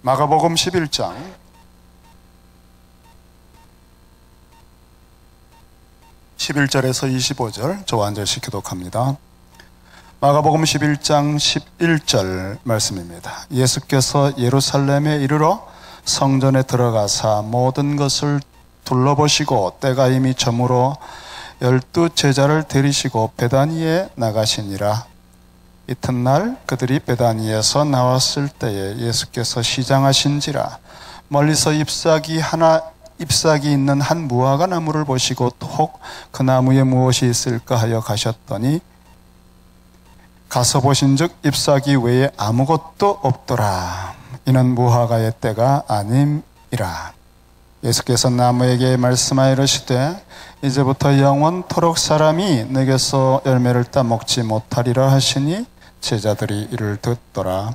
마가복음 11장 11절에서 25절 저와 한 절씩 교독합니다. 마가복음 11장 11절 말씀입니다. 예수께서 예루살렘에 이르러 성전에 들어가사 모든 것을 둘러보시고 때가 이미 저물어 12 제자를 데리시고 베다니에 나가시니라. 이튿날 그들이 베다니에서 나왔을 때에 예수께서 시장하신지라. 멀리서 잎사귀 있는 한 무화과 나무를 보시고 혹 그 나무에 무엇이 있을까 하여 가셨더니 가서 보신즉 잎사귀 외에 아무것도 없더라. 이는 무화과의 때가 아님이라. 예수께서 나무에게 말씀하여 이르시되 이제부터 영원토록 사람이 내게서 열매를 따먹지 못하리라 하시니 제자들이 이를 듣더라.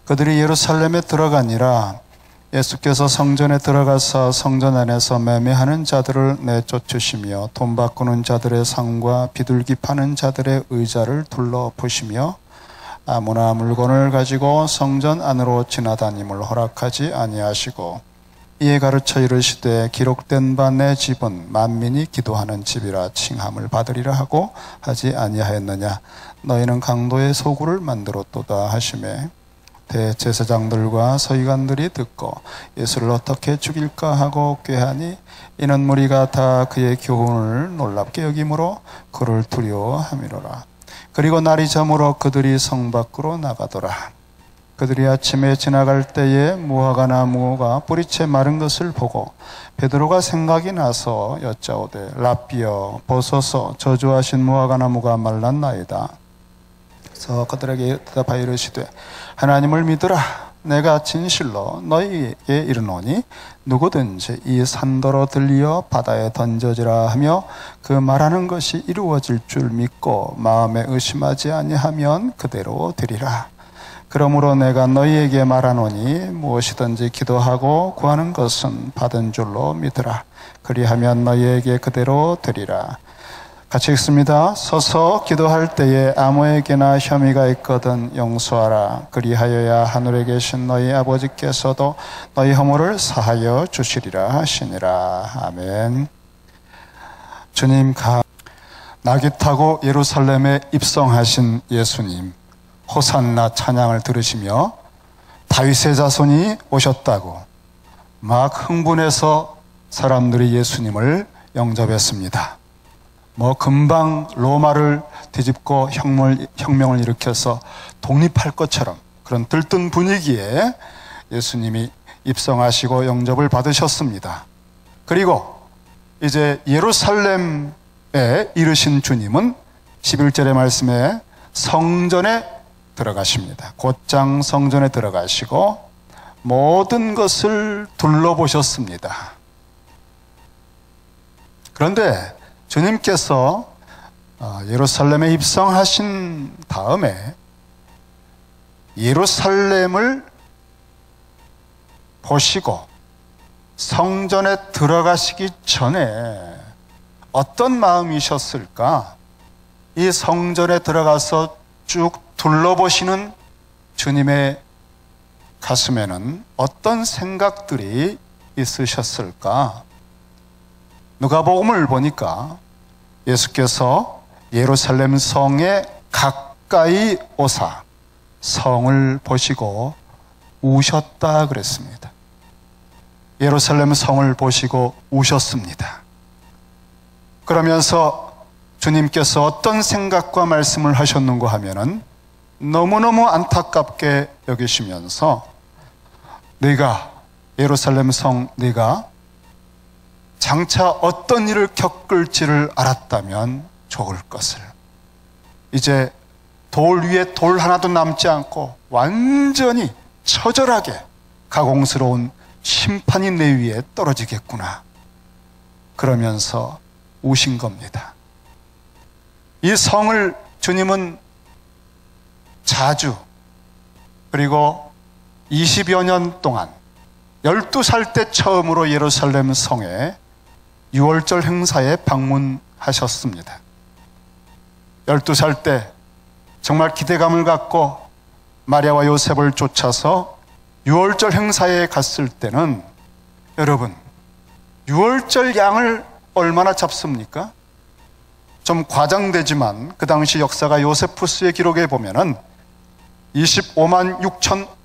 그들이 예루살렘에 들어가니라. 예수께서 성전에 들어가서 성전 안에서 매매하는 자들을 내쫓으시며 돈 바꾸는 자들의 상과 비둘기 파는 자들의 의자를 둘러보시며 아무나 물건을 가지고 성전 안으로 지나다님을 허락하지 아니하시고 이에 가르쳐 이르시되 기록된 바 내 집은 만민이 기도하는 집이라 칭함을 받으리라 하고 하지 아니하였느냐. 너희는 강도의 소굴을 만들었도다 하시매 대제사장들과 서기관들이 듣고 예수를 어떻게 죽일까 하고 꾀하니 이는 무리가 다 그의 교훈을 놀랍게 여김으로 그를 두려워함이로라. 그리고 날이 저물어 그들이 성 밖으로 나가더라. 그들이 아침에 지나갈 때에 무화과 나무가 뿌리채 마른 것을 보고 베드로가 생각이 나서 여짜오되 랍비여 보소서 저주하신 무화과 나무가 말랐나이다. 그래서 그들에게 대답하여 이르시되 하나님을 믿으라. 내가 진실로 너희에게 이르노니 누구든지 이 산더러 들리어 바다에 던져지라 하며 그 말하는 것이 이루어질 줄 믿고 마음에 의심하지 아니하면 그대로 되리라. 그러므로 내가 너희에게 말하노니 무엇이든지 기도하고 구하는 것은 받은 줄로 믿으라. 그리하면 너희에게 그대로 되리라. 같이 읽습니다. 서서 기도할 때에 아무에게나 혐의가 있거든 용서하라. 그리하여야 하늘에 계신 너희 아버지께서도 너희 허물을 사하여 주시리라 하시니라. 아멘. 주님 나귀 타고 예루살렘에 입성하신 예수님 호산나 찬양을 들으시며 다윗의 자손이 오셨다고 막 흥분해서 사람들이 예수님을 영접했습니다. 금방 로마를 뒤집고 혁명을 일으켜서 독립할 것처럼 그런 들뜬 분위기에 예수님이 입성하시고 영접을 받으셨습니다. 그리고 이제 예루살렘에 이르신 주님은 11절의 말씀에 성전에 들어가십니다. 곧장 성전에 들어가시고 모든 것을 둘러보셨습니다. 그런데 주님께서 예루살렘에 입성하신 다음에 예루살렘을 보시고 성전에 들어가시기 전에 어떤 마음이셨을까? 이 성전에 들어가서 쭉 둘러보시는 주님의 가슴에는 어떤 생각들이 있으셨을까? 누가복음을 보니까 예수께서 예루살렘 성에 가까이 오사 성을 보시고 우셨다 그랬습니다. 예루살렘 성을 보시고 우셨습니다. 그러면서 주님께서 어떤 생각과 말씀을 하셨는가 하면은 너무너무 안타깝게 여기시면서 네가 예루살렘 성 네가 장차 어떤 일을 겪을지를 알았다면 좋을 것을. 이제 돌 위에 돌 하나도 남지 않고 완전히 처절하게 가공스러운 심판이 내 위에 떨어지겠구나. 그러면서 우신 겁니다. 이 성을 주님은 자주 그리고 20여 년 동안 12살 때 처음으로 예루살렘 성에 유월절 행사에 방문하셨습니다. 12살 때 정말 기대감을 갖고 마리아와 요셉을 쫓아서 유월절 행사에 갔을 때는 여러분, 유월절 양을 얼마나 잡습니까? 좀 과장되지만 그 당시 역사가 요세푸스의 기록에 보면은 25만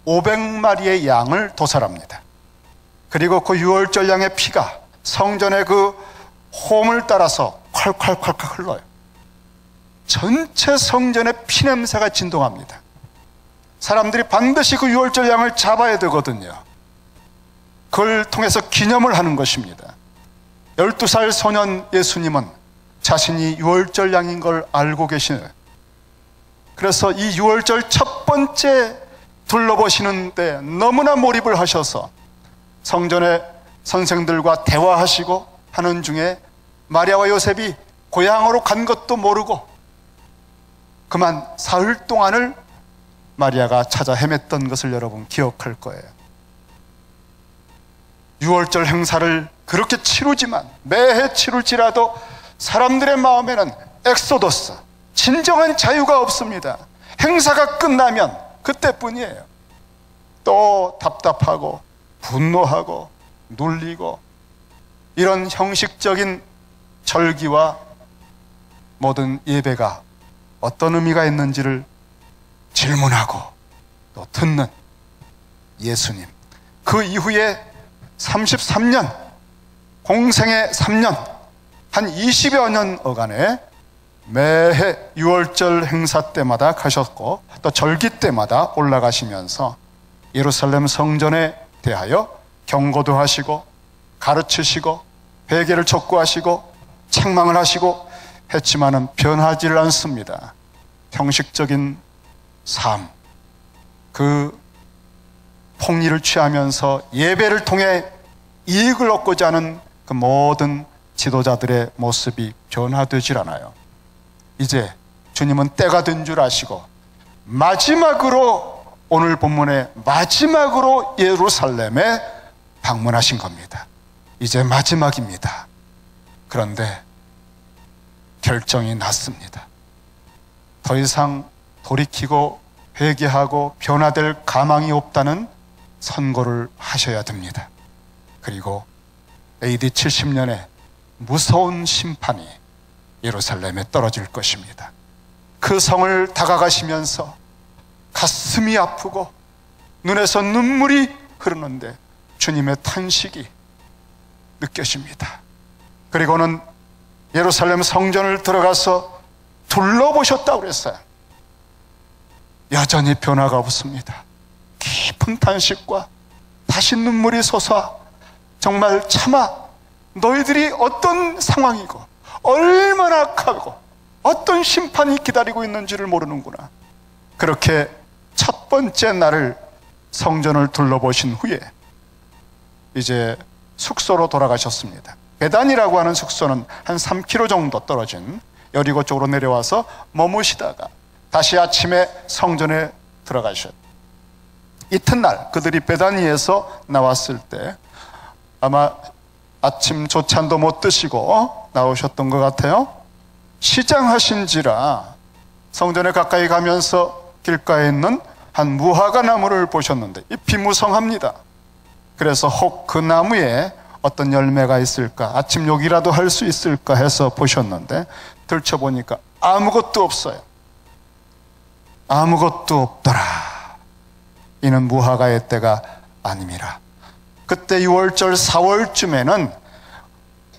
6,500마리의 양을 도살합니다. 그리고 그 유월절 양의 피가 성전의 그 홈을 따라서 콸콸콸콸 흘러요. 전체 성전의 피냄새가 진동합니다. 사람들이 반드시 그 유월절 양을 잡아야 되거든요. 그걸 통해서 기념을 하는 것입니다. 12살 소년 예수님은 자신이 유월절 양인 걸 알고 계시네요. 그래서 이 유월절 첫 번째 둘러보시는데 너무나 몰입을 하셔서 성전의 선생들과 대화하시고 하는 중에 마리아와 요셉이 고향으로 간 것도 모르고 그만 사흘 동안을 마리아가 찾아 헤맸던 것을 여러분 기억할 거예요. 유월절 행사를 그렇게 치르지만, 매해 치룰지라도 사람들의 마음에는 엑소더스, 진정한 자유가 없습니다. 행사가 끝나면 그때뿐이에요. 또 답답하고 분노하고 눌리고, 이런 형식적인 절기와 모든 예배가 어떤 의미가 있는지를 질문하고 또 듣는 예수님. 그 이후에 33년, 공생의 3년, 한 20여 년 어간에 매해 유월절 행사 때마다 가셨고 또 절기 때마다 올라가시면서 예루살렘 성전에 대하여 경고도 하시고 가르치시고 회개를 촉구하시고 책망을 하시고 했지만은 변하지를 않습니다. 형식적인 삶, 그 폭리를 취하면서 예배를 통해 이익을 얻고자 하는 그 모든 지도자들의 모습이 변화되질 않아요. 이제 주님은 때가 된 줄 아시고 마지막으로, 오늘 본문의 마지막으로 예루살렘에 방문하신 겁니다. 이제 마지막입니다. 그런데 결정이 났습니다. 더 이상 돌이키고 회개하고 변화될 가망이 없다는 선고를 하셔야 됩니다. 그리고 AD 70년에 무서운 심판이 예루살렘에 떨어질 것입니다. 그 성을 다가가시면서 가슴이 아프고 눈에서 눈물이 흐르는데 주님의 탄식이 느껴집니다. 그리고는 예루살렘 성전을 들어가서 둘러보셨다고 그랬어요. 여전히 변화가 없습니다. 깊은 탄식과 다시 눈물이 솟아 정말 차마 너희들이 어떤 상황이고 얼마나 악하고 어떤 심판이 기다리고 있는지를 모르는구나. 그렇게 첫 번째 날을 성전을 둘러보신 후에 이제 숙소로 돌아가셨습니다. 베단이라고 하는 숙소는 한 3km 정도 떨어진 여리고 쪽으로 내려와서 머무시다가 다시 아침에 성전에 들어가셨어요. 이튿날 그들이 베다니에서 나왔을 때 아마 아침 조찬도 못 드시고 나오셨던 것 같아요. 시장하신지라 성전에 가까이 가면서 길가에 있는 한 무화과 나무를 보셨는데 잎이 무성합니다. 그래서 혹 그 나무에 어떤 열매가 있을까, 아침 욕이라도 할 수 있을까 해서 보셨는데 들춰보니까 아무것도 없어요. 아무것도 없더라. 이는 무화과의 때가 아님이라. 그때 6월절 4월쯤에는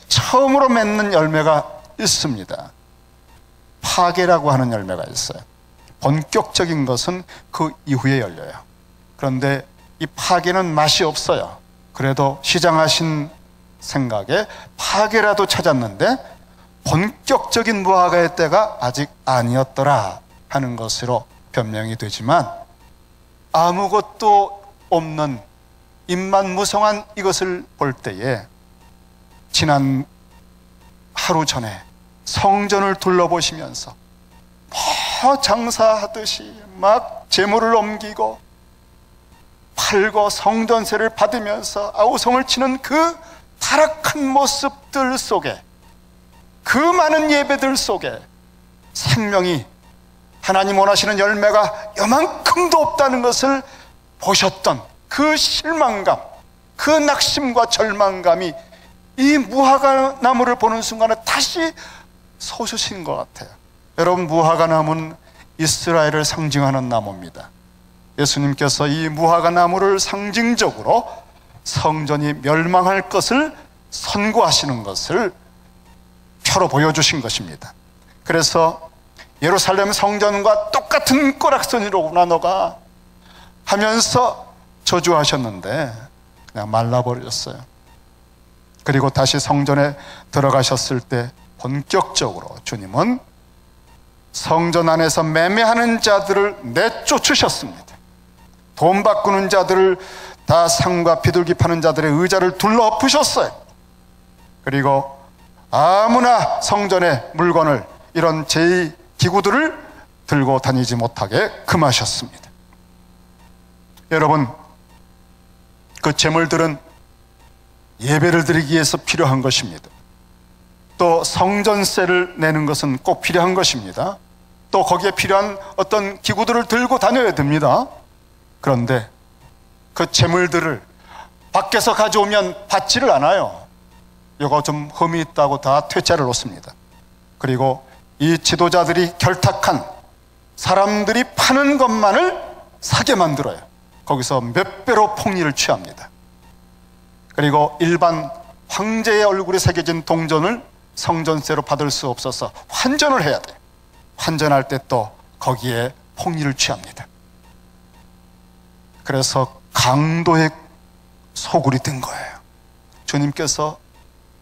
처음으로 맺는 열매가 있습니다. 파게라고 하는 열매가 있어요. 본격적인 것은 그 이후에 열려요. 그런데 이 파게는 맛이 없어요. 그래도 시장하신 생각에 파게라도 찾았는데 본격적인 무화과의 때가 아직 아니었더라 하는 것으로 변명이 되지만, 아무것도 없는 잎만 무성한 이것을 볼 때에 지난 하루 전에 성전을 둘러보시면서 뭐 장사하듯이 막 재물을 옮기고 팔고 성전세를 받으면서 아우성을 치는 그 타락한 모습들 속에, 그 많은 예배들 속에 생명이, 하나님 원하시는 열매가 요만큼도 없다는 것을 보셨던 그 실망감, 그 낙심과 절망감이 이 무화과나무를 보는 순간에 다시 솟으신 것 같아요. 여러분, 무화과나무는 이스라엘을 상징하는 나무입니다. 예수님께서 이 무화과나무를 상징적으로 성전이 멸망할 것을 선고하시는 것을 표로 보여주신 것입니다. 그래서 예루살렘 성전과 똑같은 꼬락서니로구나 너가 하면서 저주하셨는데 그냥 말라버렸어요. 그리고 다시 성전에 들어가셨을 때 본격적으로 주님은 성전 안에서 매매하는 자들을 내쫓으셨습니다. 돈 바꾸는 자들을 다 상과 비둘기 파는 자들의 의자를 둘러엎으셨어요. 그리고 아무나 성전의 물건을, 이런 제2기구들을 들고 다니지 못하게 금하셨습니다. 여러분, 그 재물들은 예배를 드리기 위해서 필요한 것입니다. 또 성전세를 내는 것은 꼭 필요한 것입니다. 또 거기에 필요한 어떤 기구들을 들고 다녀야 됩니다. 그런데 그 재물들을 밖에서 가져오면 받지를 않아요. 이거 좀 흠이 있다고 다 퇴짜를 놓습니다. 그리고 이 지도자들이 결탁한 사람들이 파는 것만을 사게 만들어요. 거기서 몇 배로 폭리를 취합니다. 그리고 일반 황제의 얼굴이 새겨진 동전을 성전세로 받을 수 없어서 환전을 해야 돼요. 환전할 때 또 거기에 폭리를 취합니다. 그래서 강도의 소굴이 된 거예요. 주님께서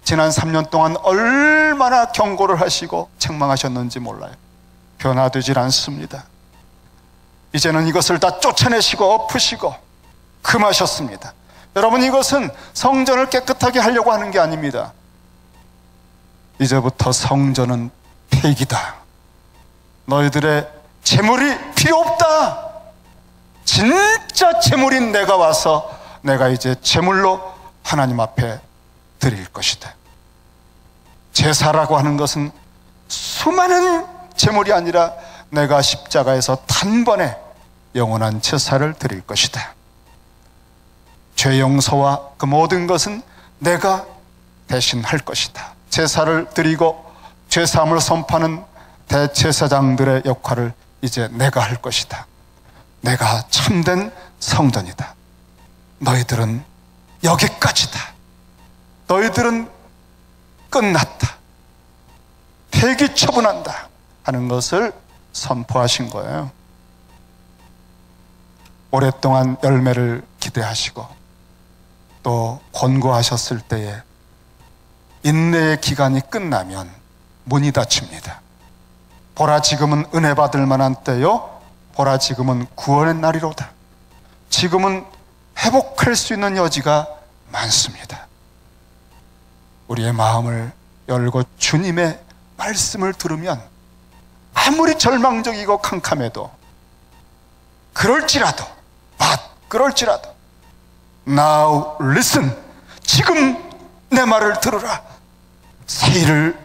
지난 3년 동안 얼마나 경고를 하시고 책망하셨는지 몰라요. 변화되질 않습니다. 이제는 이것을 다 쫓아내시고 엎으시고 금하셨습니다. 여러분, 이것은 성전을 깨끗하게 하려고 하는 게 아닙니다. 이제부터 성전은 폐기다. 너희들의 재물이 필요 없다. 진짜 재물인 내가 와서 내가 이제 재물로 하나님 앞에 드릴 것이다. 제사라고 하는 것은 수많은 재물이 아니라 내가 십자가에서 단번에 영원한 제사를 드릴 것이다. 죄 용서와 그 모든 것은 내가 대신 할 것이다. 제사를 드리고 죄사함을 선포하는 대제사장들의 역할을 이제 내가 할 것이다. 내가 참된 성전이다. 너희들은 여기까지다. 너희들은 끝났다. 폐기 처분한다 하는 것을 선포하신 거예요. 오랫동안 열매를 기대하시고 또 권고하셨을 때에 인내의 기간이 끝나면 문이 닫힙니다. 보라, 지금은 은혜 받을 만한 때요, 보라, 지금은 구원의 날이로다. 지금은 회복할 수 있는 여지가 많습니다. 우리의 마음을 열고 주님의 말씀을 들으면 아무리 절망적이고 캄캄해도 그럴지라도 Now listen, 지금 내 말을 들으라. 새 일을,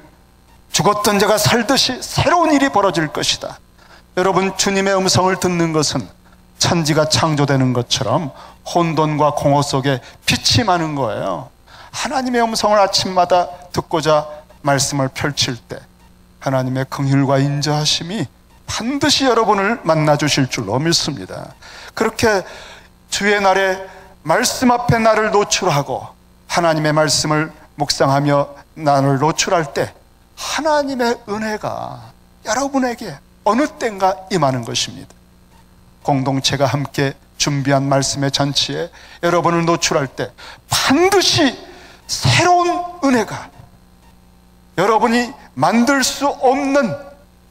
죽었던 자가 살듯이 새로운 일이 벌어질 것이다. 여러분, 주님의 음성을 듣는 것은 천지가 창조되는 것처럼 혼돈과 공허 속에 빛이 많은 거예요. 하나님의 음성을 아침마다 듣고자 말씀을 펼칠 때 하나님의 긍휼과 인자하심이 반드시 여러분을 만나주실 줄로 믿습니다. 그렇게 주의 날에 말씀 앞에 나를 노출하고 하나님의 말씀을 묵상하며 나를 노출할 때 하나님의 은혜가 여러분에게 어느 때인가 임하는 것입니다. 공동체가 함께 준비한 말씀의 잔치에 여러분을 노출할 때 반드시 새로운 은혜가, 여러분이 만들 수 없는,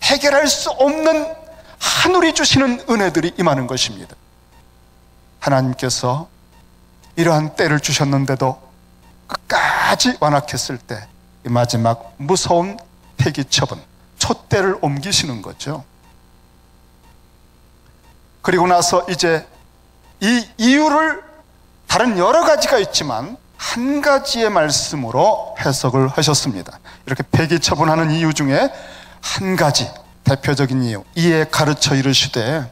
해결할 수 없는 하늘이 주시는 은혜들이 임하는 것입니다. 하나님께서 이러한 때를 주셨는데도 끝까지 완악했을 때 이 마지막 무서운 폐기처분, 촛대를 옮기시는 거죠. 그리고 나서 이제 이 이유를 다른 여러 가지가 있지만 한 가지의 말씀으로 해석을 하셨습니다. 이렇게 폐기처분하는 이유 중에 한 가지 대표적인 이유, 이에 가르쳐 이르시되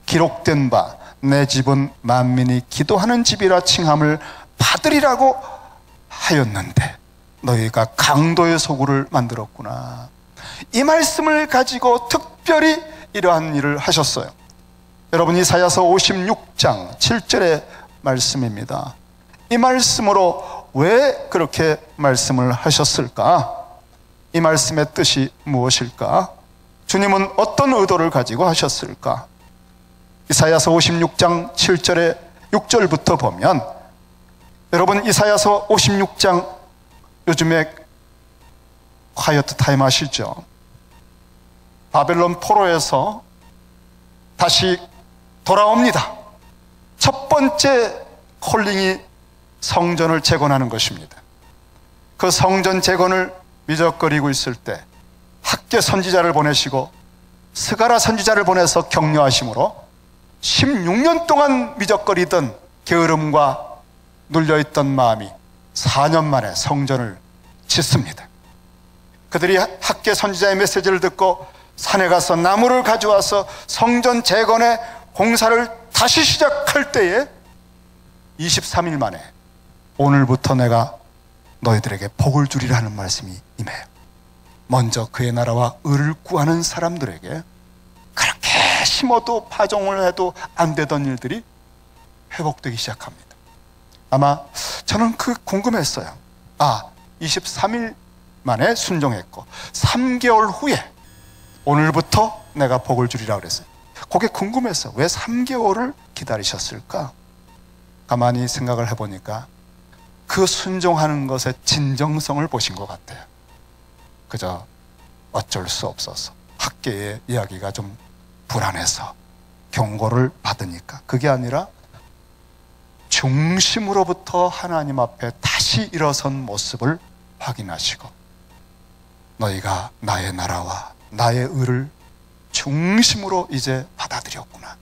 기록된 바 내 집은 만민이 기도하는 집이라 칭함을 받으리라고 하였는데 너희가 강도의 소굴을 만들었구나. 이 말씀을 가지고 특별히 이러한 일을 하셨어요. 여러분, 이사야서 56장 7절의 말씀입니다. 이 말씀으로 왜 그렇게 말씀을 하셨을까? 이 말씀의 뜻이 무엇일까? 주님은 어떤 의도를 가지고 하셨을까? 이사야서 56장 7절에 6절부터 보면, 여러분, 이사야서 56장 요즘에 콰이어트 타임 아시죠? 바벨론 포로에서 다시 돌아옵니다. 첫 번째 콜링이 성전을 재건하는 것입니다. 그 성전 재건을 미적거리고 있을 때 학개 선지자를 보내시고 스가랴 선지자를 보내서 격려하심으로 16년 동안 미적거리던 게으름과 눌려있던 마음이 4년 만에 성전을 짓습니다. 그들이 학개 선지자의 메시지를 듣고 산에 가서 나무를 가져와서 성전 재건의 공사를 다시 시작할 때에 23일 만에 오늘부터 내가 너희들에게 복을 주리라 하는 말씀이 임해요. 먼저 그의 나라와 의를 구하는 사람들에게 그렇게 심어도 파종을 해도 안 되던 일들이 회복되기 시작합니다. 아마 저는 궁금했어요. 23일 만에 순종했고 3개월 후에 오늘부터 내가 복을 주리라 그랬어요. 그게 궁금했어요. 왜 3개월을 기다리셨을까? 가만히 생각을 해보니까 그 순종하는 것의 진정성을 보신 것 같아요. 그저 어쩔 수 없어서 학계의 이야기가 좀 불안해서 경고를 받으니까, 그게 아니라 중심으로부터 하나님 앞에 다시 일어선 모습을 확인하시고 너희가 나의 나라와 나의 의를 중심으로 이제 받아들였구나,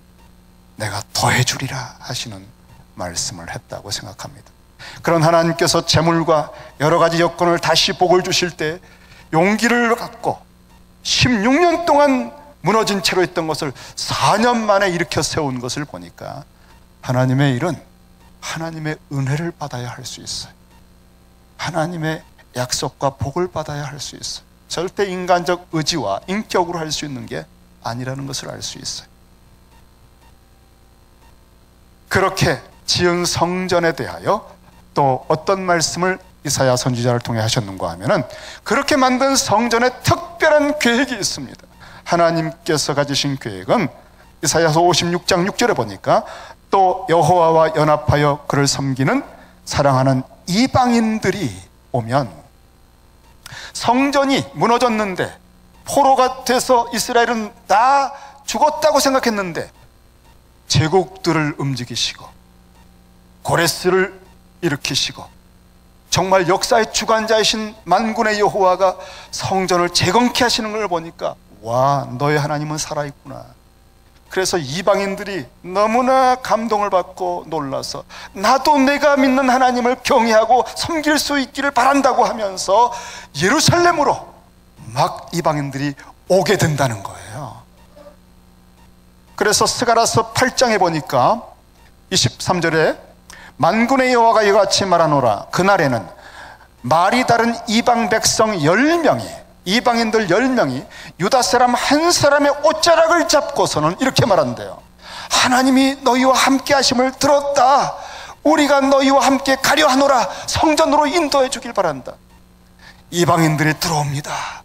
내가 더해주리라 하시는 말씀을 했다고 생각합니다. 그런 하나님께서 재물과 여러 가지 여건을 다시 복을 주실 때 용기를 갖고 16년 동안 무너진 채로 있던 것을 4년 만에 일으켜 세운 것을 보니까 하나님의 일은 하나님의 은혜를 받아야 할 수 있어요. 하나님의 약속과 복을 받아야 할 수 있어요. 절대 인간적 의지와 인격으로 할 수 있는 게 아니라는 것을 알 수 있어요. 그렇게 지은 성전에 대하여 또 어떤 말씀을 이사야 선지자를 통해 하셨는가 하면은, 그렇게 만든 성전에 특별한 계획이 있습니다. 하나님께서 가지신 계획은 이사야서 56장 6절에 보니까 또 여호와와 연합하여 그를 섬기는 사랑하는 이방인들이 오면, 성전이 무너졌는데 포로가 돼서 이스라엘은 다 죽었다고 생각했는데 제국들을 움직이시고 고레스를 일으키시고 정말 역사의 주관자이신 만군의 여호와가 성전을 재건케 하시는 걸 보니까, 와, 너의 하나님은 살아있구나. 그래서 이방인들이 너무나 감동을 받고 놀라서 나도 내가 믿는 하나님을 경외하고 섬길 수 있기를 바란다고 하면서 예루살렘으로 막 이방인들이 오게 된다는 거예요. 그래서 스가랴서 8장에 보니까 23절에 만군의 여호와가 이같이 말하노라. 그날에는 말이 다른 이방 백성 10명이, 이방인들 10명이 유다 사람 한 사람의 옷자락을 잡고서는 이렇게 말한대요. 하나님이 너희와 함께 하심을 들었다. 우리가 너희와 함께 가려 하노라. 성전으로 인도해 주길 바란다. 이방인들이 들어옵니다.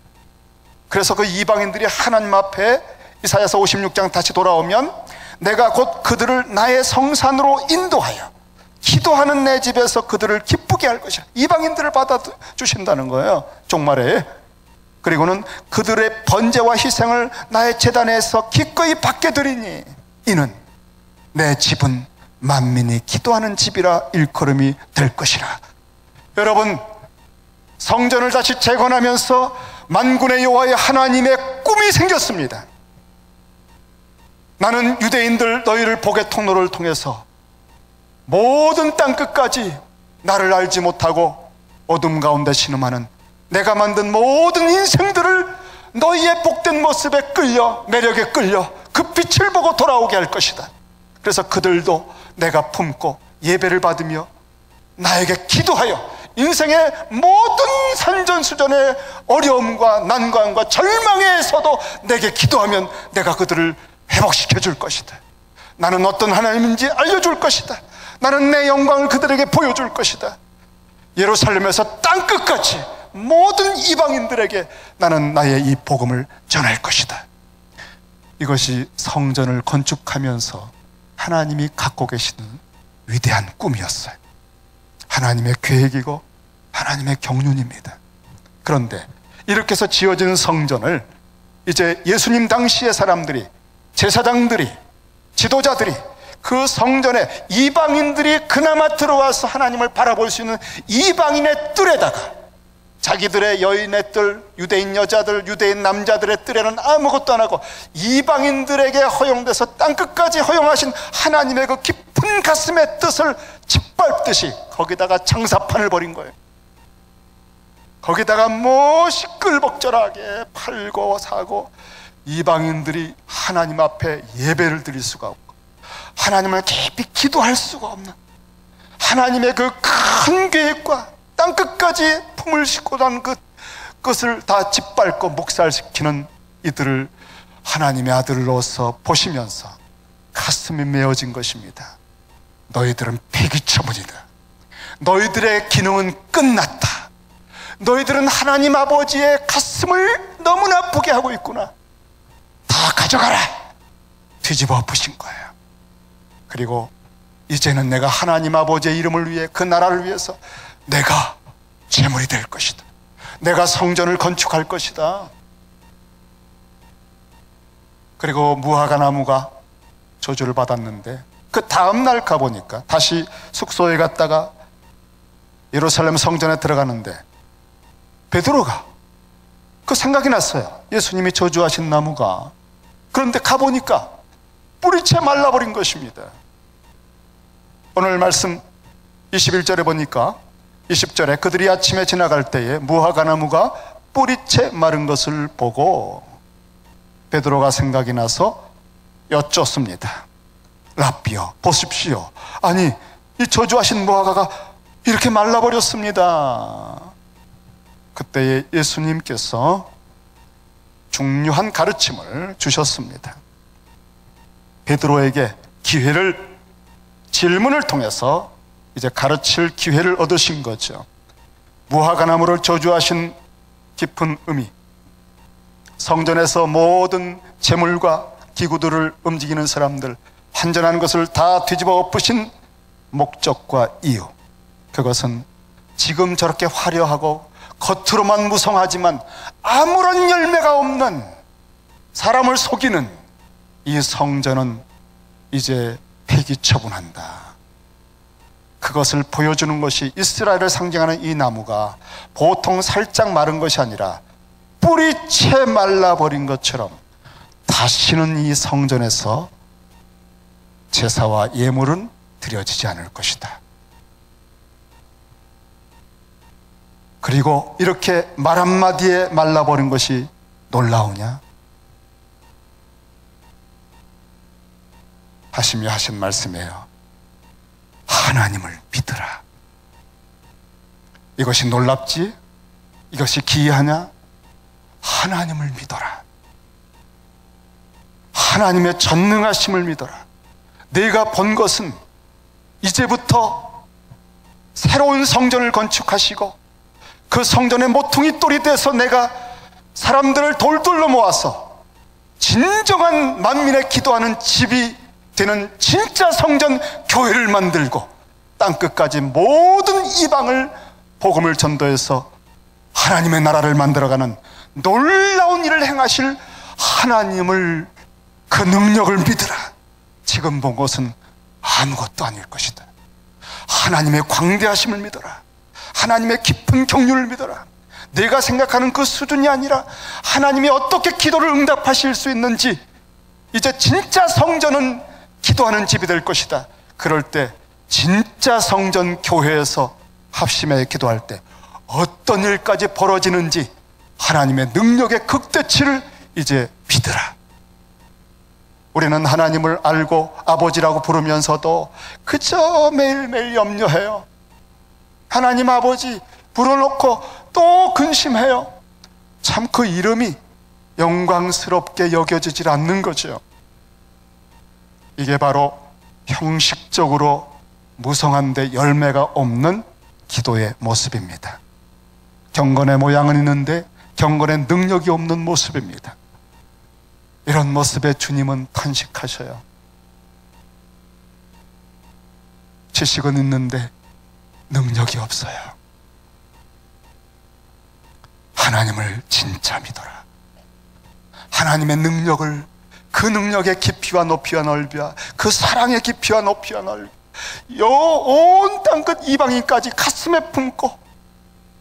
그래서 그 이방인들이 하나님 앞에 이사야서 56장 다시 돌아오면 내가 곧 그들을 나의 성산으로 인도하여 기도하는 내 집에서 그들을 기쁘게 할 것이야. 이방인들을 받아주신다는 거예요, 종말에. 그리고는 그들의 번제와 희생을 나의 제단에서 기꺼이 받게 되리니 이는 내 집은 만민이 기도하는 집이라 일컬음이 될 것이라. 여러분, 성전을 다시 재건하면서 만군의 여호와의 하나님의 꿈이 생겼습니다. 나는 유대인들 너희를 복의 통로를 통해서 모든 땅끝까지 나를 알지 못하고 어둠 가운데 신음하는 내가 만든 모든 인생들을 너희의 복된 모습에 끌려, 매력에 끌려 그 빛을 보고 돌아오게 할 것이다. 그래서 그들도 내가 품고 예배를 받으며 나에게 기도하여 인생의 모든 산전수전의 어려움과 난관과 절망에서도 내게 기도하면 내가 그들을 회복시켜 줄 것이다. 나는 어떤 하나님인지 알려줄 것이다. 나는 내 영광을 그들에게 보여줄 것이다. 예루살렘에서 땅끝까지 모든 이방인들에게 나는 나의 이 복음을 전할 것이다. 이것이 성전을 건축하면서 하나님이 갖고 계시는 위대한 꿈이었어요. 하나님의 계획이고 하나님의 경륜입니다. 그런데 이렇게 해서 지어지는 성전을 이제 예수님 당시의 사람들이, 제사장들이, 지도자들이 그 성전에 이방인들이 그나마 들어와서 하나님을 바라볼 수 있는 이방인의 뜰에다가 자기들의 여인의 뜰, 유대인 여자들, 유대인 남자들의 뜰에는 아무것도 안 하고 이방인들에게 허용돼서 땅끝까지 허용하신 하나님의 그 깊은 가슴의 뜻을 짓밟듯이 거기다가 장사판을 벌인 거예요. 거기다가 뭐 시끌벅적하게 팔고 사고 이방인들이 하나님 앞에 예배를 드릴 수가 없고 하나님을 깊이 기도할 수가 없는 하나님의 그 큰 계획과 땅끝까지 품을 싣고 난 그 것을 다 짓밟고 묵살시키는 이들을 하나님의 아들로서 보시면서 가슴이 메어진 것입니다. 너희들은 폐기처분이다. 너희들의 기능은 끝났다. 너희들은 하나님 아버지의 가슴을 너무나 아프게 하고 있구나. 다 가져가라. 뒤집어 엎으신 거예요. 그리고 이제는 내가 하나님 아버지의 이름을 위해 그 나라를 위해서 내가 제물이 될 것이다. 내가 성전을 건축할 것이다. 그리고 무화과 나무가 저주를 받았는데 그 다음 날 가보니까 다시 숙소에 갔다가 예루살렘 성전에 들어가는데 베드로가 그 생각이 났어요. 예수님이 저주하신 나무가. 그런데 가보니까 뿌리채 말라버린 것입니다. 오늘 말씀 21절에 보니까 20절에 그들이 아침에 지나갈 때에 무화과 나무가 뿌리채 마른 것을 보고 베드로가 생각이 나서 여쭙습니다. 랍비여, 보십시오. 아니, 이 저주하신 무화과가 이렇게 말라버렸습니다. 그때에 예수님께서 중요한 가르침을 주셨습니다. 베드로에게 질문을 통해서 이제 가르칠 기회를 얻으신 거죠. 무화과 나무를 저주하신 깊은 의미, 성전에서 모든 재물과 기구들을 움직이는 사람들, 환전한 것을 다 뒤집어 엎으신 목적과 이유, 그것은 지금 저렇게 화려하고 겉으로만 무성하지만 아무런 열매가 없는 사람을 속이는 이 성전은 이제 폐기 처분한다. 그것을 보여주는 것이 이스라엘을 상징하는 이 나무가 보통 살짝 마른 것이 아니라 뿌리채 말라버린 것처럼 다시는 이 성전에서 제사와 예물은 드려지지 않을 것이다. 그리고 이렇게 말 한마디에 말라버린 것이 놀라우냐? 하시며 하신 말씀이에요. 하나님을 믿으라. 이것이 놀랍지? 이것이 기이하냐? 하나님을 믿어라. 하나님의 전능하심을 믿어라. 내가 본 것은 이제부터 새로운 성전을 건축하시고 그 성전의 모퉁이 돌이 돼서 내가 사람들을 돌돌로 모아서 진정한 만민의 기도하는 집이 되는 진짜 성전 교회를 만들고 땅끝까지 모든 이방을 복음을 전도해서 하나님의 나라를 만들어가는 놀라운 일을 행하실 하나님을, 그 능력을 믿으라. 지금 본 것은 아무것도 아닐 것이다. 하나님의 광대하심을 믿어라. 하나님의 깊은 경륜을 믿어라. 내가 생각하는 그 수준이 아니라 하나님이 어떻게 기도를 응답하실 수 있는지, 이제 진짜 성전은 기도하는 집이 될 것이다. 그럴 때 진짜 성전 교회에서 합심해 기도할 때 어떤 일까지 벌어지는지 하나님의 능력의 극대치를 이제 믿으라. 우리는 하나님을 알고 아버지라고 부르면서도 그저 매일매일 염려해요. 하나님 아버지 불러놓고 또 근심해요. 참 그 이름이 영광스럽게 여겨지질 않는 거죠. 이게 바로 형식적으로 무성한데 열매가 없는 기도의 모습입니다. 경건의 모양은 있는데 경건의 능력이 없는 모습입니다. 이런 모습에 주님은 탄식하셔요. 지식은 있는데 능력이 없어요. 하나님을 진짜 믿어라. 하나님의 능력을, 그 능력의 깊이와 높이와 넓이와 그 사랑의 깊이와 높이와 넓이, 온 땅끝 이방인까지 가슴에 품고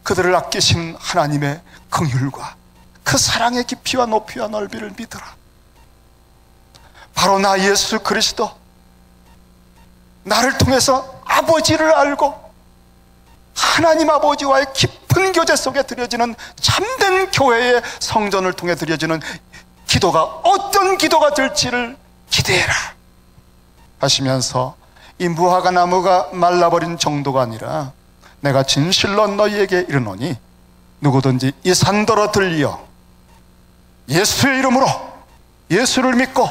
그들을 아끼신 하나님의 긍휼과 그 사랑의 깊이와 높이와 넓이를 믿어라. 바로 나 예수 그리스도, 나를 통해서 아버지를 알고 하나님 아버지와의 깊은 교제 속에 드려지는 참된 교회의 성전을 통해 드려지는 기도가 어떤 기도가 될지를 기대해라 하시면서, 이 무화과 나무가 말라버린 정도가 아니라 내가 진실로 너희에게 이르노니 누구든지 이 산더러 들리어 예수의 이름으로, 예수를 믿고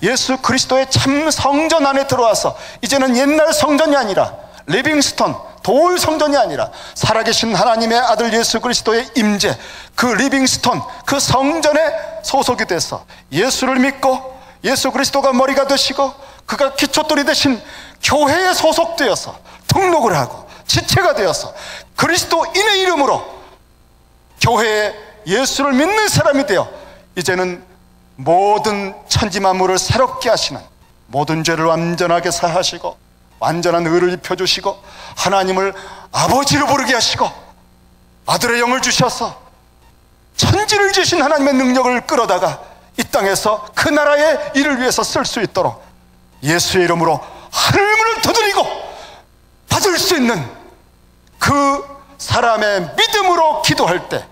예수 그리스도의 참 성전 안에 들어와서, 이제는 옛날 성전이 아니라 리빙스톤, 돌 성전이 아니라 살아계신 하나님의 아들 예수 그리스도의 임재, 그 리빙스톤, 그 성전에 소속이 돼서 예수를 믿고 예수 그리스도가 머리가 되시고 그가 기초돌이 되신 교회에 소속되어서 등록을 하고 지체가 되어서 그리스도인의 이름으로 교회에 예수를 믿는 사람이 되어 이제는 모든 천지만물을 새롭게 하시는, 모든 죄를 완전하게 사하시고 완전한 의를 입혀주시고 하나님을 아버지로 부르게 하시고 아들의 영을 주셔서 천지를 지신 하나님의 능력을 끌어다가 이 땅에서 그 나라의 일을 위해서 쓸 수 있도록 예수의 이름으로 하늘문을 두드리고 받을 수 있는 그 사람의 믿음으로 기도할 때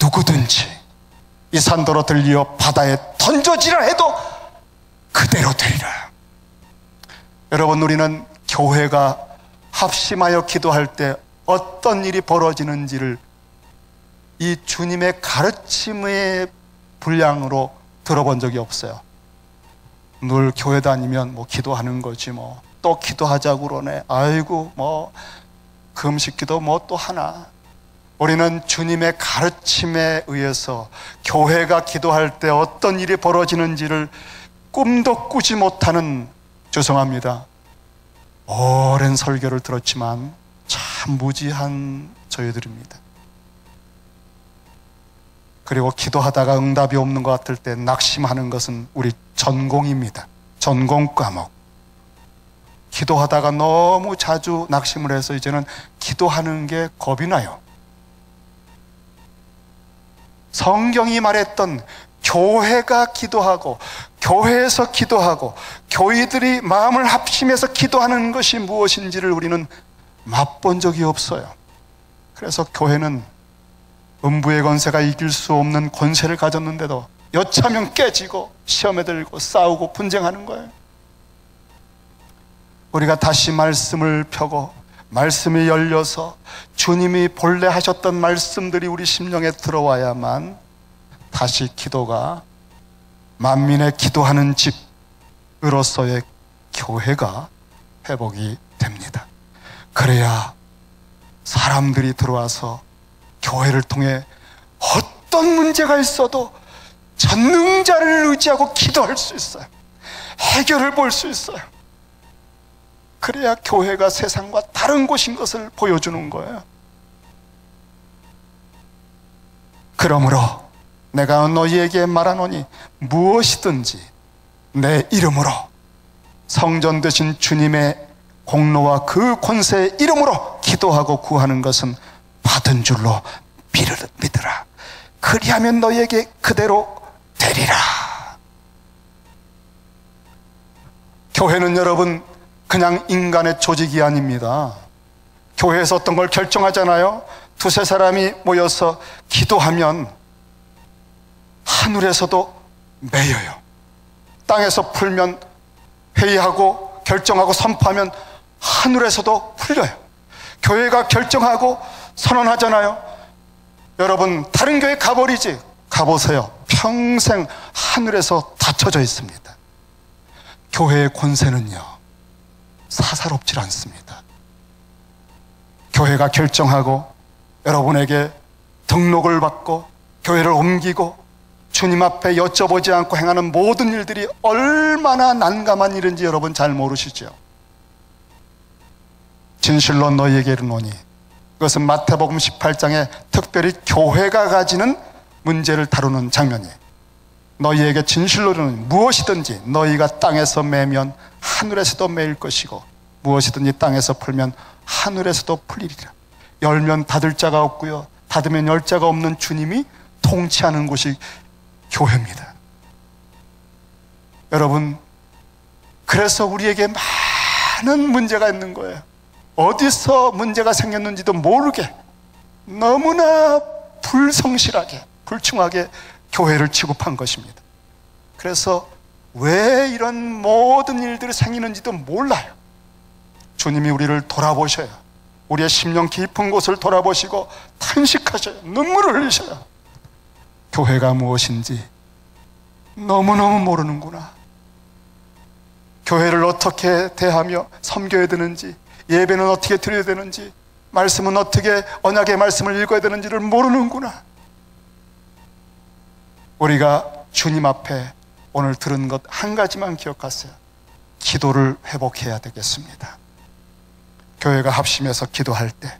누구든지 이 산더러 들리어 바다에 던져지라 해도 그대로 되리라. 여러분, 우리는 교회가 합심하여 기도할 때 어떤 일이 벌어지는지를 이 주님의 가르침의 분량으로 들어본 적이 없어요. 늘 교회 다니면 뭐 기도하는 거지, 뭐 또 기도하자고 그러네, 아이고 뭐 금식 기도 뭐 또 하나. 우리는 주님의 가르침에 의해서 교회가 기도할 때 어떤 일이 벌어지는지를 꿈도 꾸지 못하는, 죄송합니다, 오랜 설교를 들었지만 참 무지한 저희들입니다. 그리고 기도하다가 응답이 없는 것 같을 때 낙심하는 것은 우리 전공입니다. 전공 과목. 기도하다가 너무 자주 낙심을 해서 이제는 기도하는 게 겁이 나요. 성경이 말했던 교회가 기도하고 교회에서 기도하고 교회들이 마음을 합심해서 기도하는 것이 무엇인지를 우리는 맛본 적이 없어요. 그래서 교회는 음부의 권세가 이길 수 없는 권세를 가졌는데도 여차하면 깨지고 시험에 들고 싸우고 분쟁하는 거예요. 우리가 다시 말씀을 펴고 말씀이 열려서 주님이 본래 하셨던 말씀들이 우리 심령에 들어와야만 다시 기도가, 만민의 기도하는 집으로서의 교회가 회복이 됩니다. 그래야 사람들이 들어와서 교회를 통해 어떤 문제가 있어도 전능자를 의지하고 기도할 수 있어요. 해결을 볼 수 있어요. 그래야 교회가 세상과 다른 곳인 것을 보여주는 거예요. 그러므로 내가 너희에게 말하노니 무엇이든지 내 이름으로 성전 되신 주님의 공로와 그 권세의 이름으로 기도하고 구하는 것은 받은 줄로 믿으라. 그리하면 너희에게 그대로 되리라. 교회는 여러분 그냥 인간의 조직이 아닙니다. 교회에서 어떤 걸 결정하잖아요. 두세 사람이 모여서 기도하면 하늘에서도 매여요. 땅에서 풀면, 회의하고 결정하고 선포하면 하늘에서도 풀려요. 교회가 결정하고 선언하잖아요. 여러분, 다른 교회 가버리지, 가보세요. 평생 하늘에서 닫혀져 있습니다. 교회의 권세는요, 사사롭질 않습니다. 교회가 결정하고 여러분에게 등록을 받고 교회를 옮기고 주님 앞에 여쭤보지 않고 행하는 모든 일들이 얼마나 난감한 일인지 여러분 잘 모르시죠? 진실로 너희에게 이르노니, 그것은 마태복음 18장에 특별히 교회가 가지는 문제를 다루는 장면이에요. 너희에게 진실로 이르노니 무엇이든지 너희가 땅에서 매면 하늘에서도 매일 것이고 무엇이든지 땅에서 풀면 하늘에서도 풀리리라. 열면 닫을 자가 없고요, 닫으면 열 자가 없는 주님이 통치하는 곳이 교회입니다. 여러분, 그래서 우리에게 많은 문제가 있는 거예요. 어디서 문제가 생겼는지도 모르게 너무나 불성실하게, 불충하게 교회를 취급한 것입니다. 그래서 왜 이런 모든 일들이 생기는지도 몰라요. 주님이 우리를 돌아보셔요. 우리의 심령 깊은 곳을 돌아보시고 탄식하셔요. 눈물을 흘리셔요. 교회가 무엇인지 너무너무 모르는구나. 교회를 어떻게 대하며 섬겨야 되는지, 예배는 어떻게 드려야 되는지, 말씀은 어떻게 언약의 말씀을 읽어야 되는지를 모르는구나. 우리가 주님 앞에 오늘 들은 것 한 가지만 기억하세요. 기도를 회복해야 되겠습니다. 교회가 합심해서 기도할 때,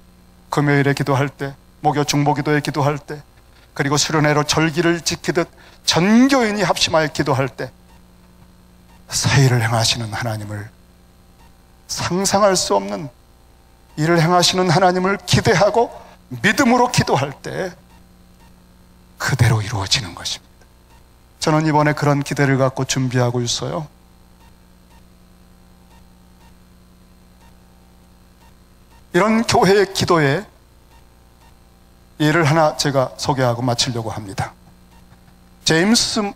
금요일에 기도할 때, 목요 중보기도에 기도할 때, 그리고 수련회로 절기를 지키듯 전교인이 합심하여 기도할 때 새 일을 행하시는 하나님을, 상상할 수 없는 일을 행하시는 하나님을 기대하고 믿음으로 기도할 때 그대로 이루어지는 것입니다. 저는 이번에 그런 기대를 갖고 준비하고 있어요. 이런 교회의 기도에 예를 하나 제가 소개하고 마치려고 합니다. 제임스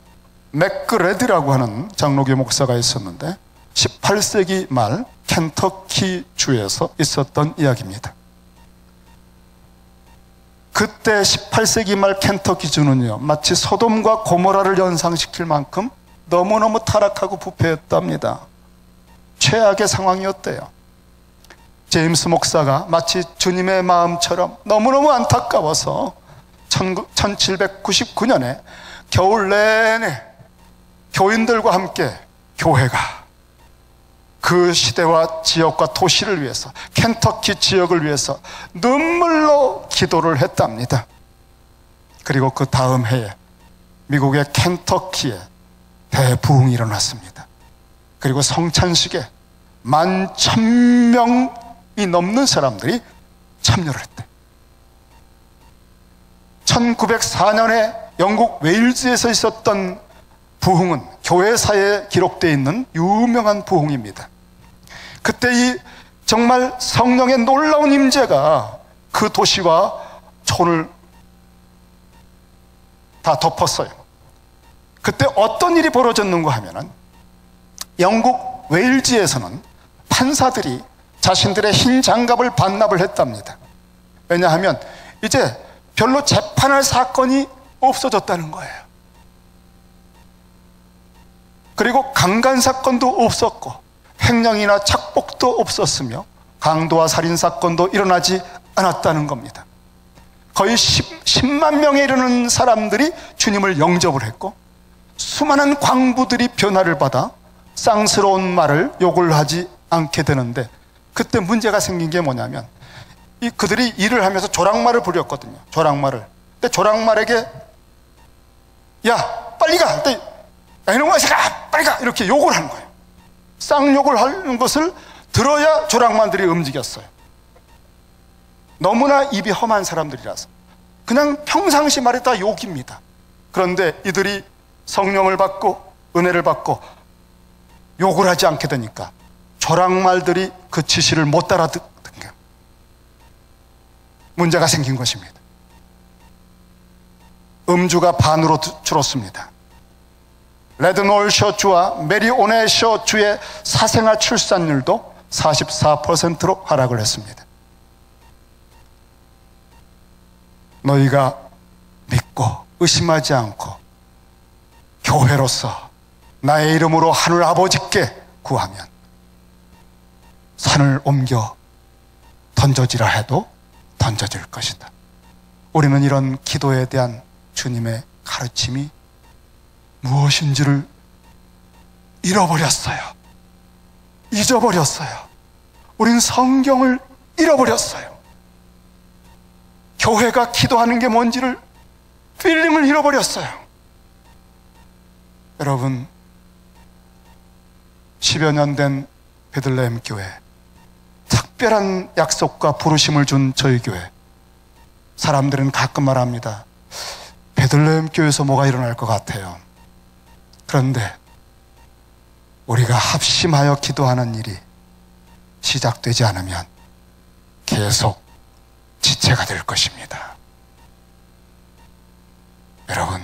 맥그레디라고 하는 장로교 목사가 있었는데 18세기 말 켄터키 주에서 있었던 이야기입니다. 그때 18세기 말 켄터키 주는요, 마치 소돔과 고모라를 연상시킬 만큼 너무너무 타락하고 부패했답니다. 최악의 상황이었대요. 제임스 목사가 마치 주님의 마음처럼 너무너무 안타까워서 1799년에 겨울 내내 교인들과 함께 교회가 그 시대와 지역과 도시를 위해서, 켄터키 지역을 위해서 눈물로 기도를 했답니다. 그리고 그 다음 해에 미국의 켄터키에 대부흥이 일어났습니다. 그리고 성찬식에 11,000명이 넘는 사람들이 참여를 했대. 1904년에 영국 웨일즈에서 있었던 부흥은 교회사에 기록되어 있는 유명한 부흥입니다. 그때 이 정말 성령의 놀라운 임재가 그 도시와 촌을 다 덮었어요. 그때 어떤 일이 벌어졌는가 하면은 영국 웨일즈에서는 판사들이 자신들의 흰 장갑을 반납을 했답니다. 왜냐하면 이제 별로 재판할 사건이 없어졌다는 거예요. 그리고 강간 사건도 없었고 횡령이나 착복도 없었으며 강도와 살인 사건도 일어나지 않았다는 겁니다. 거의 10만 명에 이르는 사람들이 주님을 영접을 했고 수많은 광부들이 변화를 받아 쌍스러운 말을 욕을 하지 않게 되는데, 그때 문제가 생긴 게 뭐냐면 그들이 일을 하면서 조랑말을 부렸거든요. 조랑말을. 근데 조랑말에게 야 빨리 가! 야 이놈아 새끼야 빨리 가! 이렇게 욕을 하는 거예요. 쌍욕을 하는 것을 들어야 조랑말들이 움직였어요. 너무나 입이 험한 사람들이라서 그냥 평상시 말에 다 욕입니다. 그런데 이들이 성령을 받고 은혜를 받고 욕을 하지 않게 되니까 조랑말들이 그 지시를 못 따라듣는 거예요. 문제가 생긴 것입니다. 음주가 반으로 줄었습니다. 레드놀 쇼주와 메리오네 쇼주의 사생아 출산율도 44%로 하락을 했습니다. 너희가 믿고 의심하지 않고 교회로서 나의 이름으로 하늘 아버지께 구하면 산을 옮겨 던져지라 해도 던져질 것이다. 우리는 이런 기도에 대한 주님의 가르침이 무엇인지를 잃어버렸어요. 잊어버렸어요. 우린 성경을 잃어버렸어요. 교회가 기도하는 게 뭔지를 필링을 잃어버렸어요. 여러분, 10여 년 된 베들레헴 교회, 특별한 약속과 부르심을 준 저희 교회, 사람들은 가끔 말합니다. 베들레헴 교회에서 뭐가 일어날 것 같아요. 그런데 우리가 합심하여 기도하는 일이 시작되지 않으면 계속 지체가 될 것입니다. 여러분,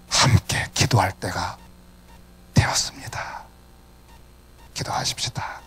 함께 기도할 때가 되었습니다. 기도하십시다.